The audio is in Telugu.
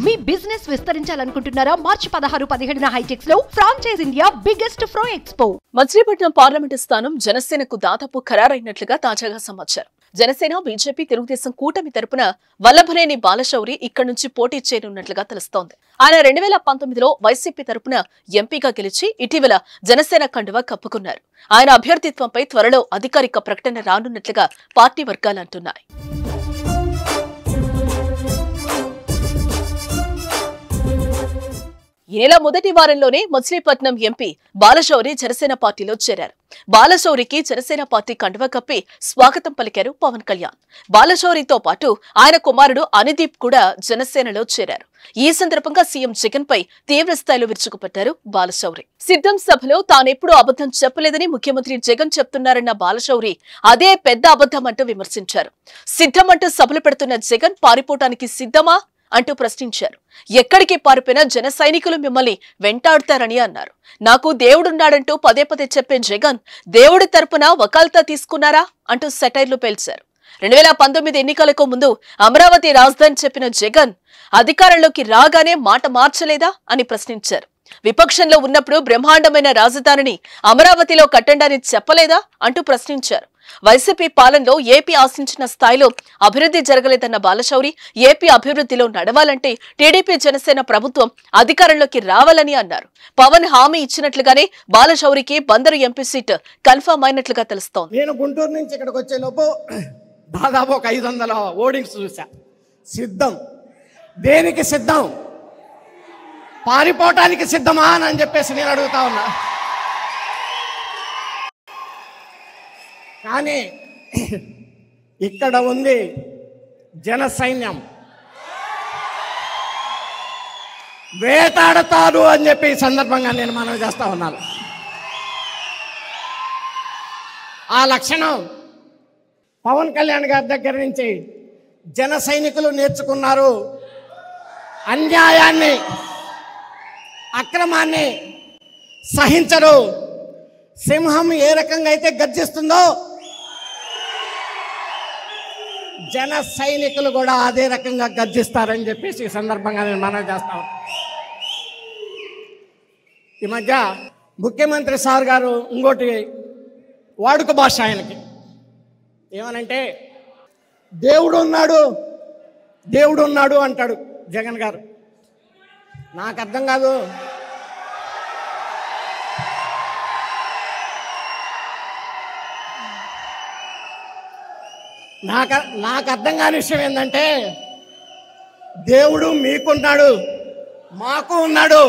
మీ బిజినెస్ విస్తరించాలనుకుంటున్నారా? మార్చి 16-17న హైటెక్స్ లో franchise India biggest ఫ్రో expo. Machilipatnam parliament స్థానం జనసేనకు దాదాపు ఖరారైనట్లుగా తాజాగా సమాచారం. జనసేన, బీజేపీ, తెలుగుదేశం కూటమి తరపున వల్లభనేని బాలశౌరి ఇక్కడి నుంచి పోటీ చేయనున్నట్లుగా తెలుస్తోంది. ఆయన 2019లో వైసీపీ తరపున ఎంపీగా గెలిచి ఇటీవల జనసేన కండువా కప్పుకున్నారు. ఆయన అభ్యర్థిత్వంపై త్వరలో అధికారిక ప్రకటన రానున్నట్లుగా పార్టీ వర్గాలు అంటున్నాయి. ఈ నెల మొదటి వారంలోనే మచిలీపట్నం ఎంపీ బాలశౌరి జనసేన పార్టీలో చేరారు. బాలశౌరికి జనసేన పార్టీ కండువా కప్పి స్వాగతం పలికారు పవన్ కళ్యాణ్. బాలశౌరితో పాటు ఆయన కుమారుడు అనిదీప్ కూడా జనసేనలో చేరారు. ఈ సందర్భంగా సీఎం జగన్ పై తీవ్ర స్థాయిలో విరుచుకుపట్టారు బాలశౌరి. సిద్ధం సభలో తానెప్పుడూ అబద్ధం చెప్పలేదని ముఖ్యమంత్రి జగన్ చెప్తున్నారన్న బాలశౌరి అదే పెద్ద అబద్ధం అంటూ విమర్శించారు. సిద్ధం అంటూ సభలు పెడుతున్న జగన్ పారిపోవటానికి సిద్ధమా అంటూ ప్రశ్నించారు. ఎక్కడికి పారిపోయినా జన సైనికులు మిమ్మల్ని వెంటాడుతారని అన్నారు. నాకు దేవుడున్నాడంటూ పదే పదే చెప్పే జగన్ దేవుడి తరపున వకాల్తా తీసుకున్నారా అంటూ సెటైర్లు పేల్చారు. 2019 ఎన్నికలకు ముందు అమరావతి రాజధాని చెప్పిన జగన్ అధికారంలోకి రాగానే మాట మార్చలేదా అని ప్రశ్నించారు. విపక్షంలో ఉన్నప్పుడు బ్రహ్మాండమైన రాజధానిని అమరావతిలో కట్టండి చెప్పలేదా అంటూ ప్రశ్నించారు. వైసీపీ పాలనలో ఏపీ ఆశించిన స్థాయిలో అభివృద్ధి జరగలేదన్న బాలశౌరి ఏపీ అభివృద్ధిలో నడవాలంటే టీడీపీ జనసేన ప్రభుత్వం అధికారంలోకి రావాలని అన్నారు. పవన్ హామీ ఇచ్చినట్లుగానే బాలశౌరికి బందరు ఎంపీ సీట్ కన్ఫర్మ్ అయినట్లుగా తెలుస్తోంది. నేను గుంటూరు నుంచి ఇక్కడికి వచ్చే లోపు దాదాపు ఒక 500 ఓడింగ్స్ చూసా. సిద్ధం దేనికి సిద్ధం? పారిపోవటానికి సిద్ధమా అని చెప్పేసి నేను అడుగుతా ఉన్నా. కానీ ఇక్కడ ఉంది జన సైన్యం, వేటాడతారు అని చెప్పి ఈ సందర్భంగా నేను మనవి చేస్తా ఉన్నాను. ఆ లక్షణం పవన్ కళ్యాణ్ గారి దగ్గర నుంచి జన సైనికులు నేర్చుకున్నారు. అన్యాయాన్ని, అక్రమాన్ని సహించరు. సింహం ఏ రకంగా అయితే గర్జిస్తుందో జన సైనికులు కూడా అదే రకంగా గర్జిస్తారని చెప్పేసి ఈ సందర్భంగా నేను మనవి చేస్తాను. ఈ మధ్య ముఖ్యమంత్రి సార్ గారు ఇంకోటి వాడుక భాష ఆయనకి ఏమనంటే దేవుడు ఉన్నాడు అంటాడు జగన్ గారు. నాకు అర్థం కాదు. నాకు అర్థం కాని విషయం ఏంటంటే దేవుడు మీకున్నాడు, మాకు ఉన్నాడు.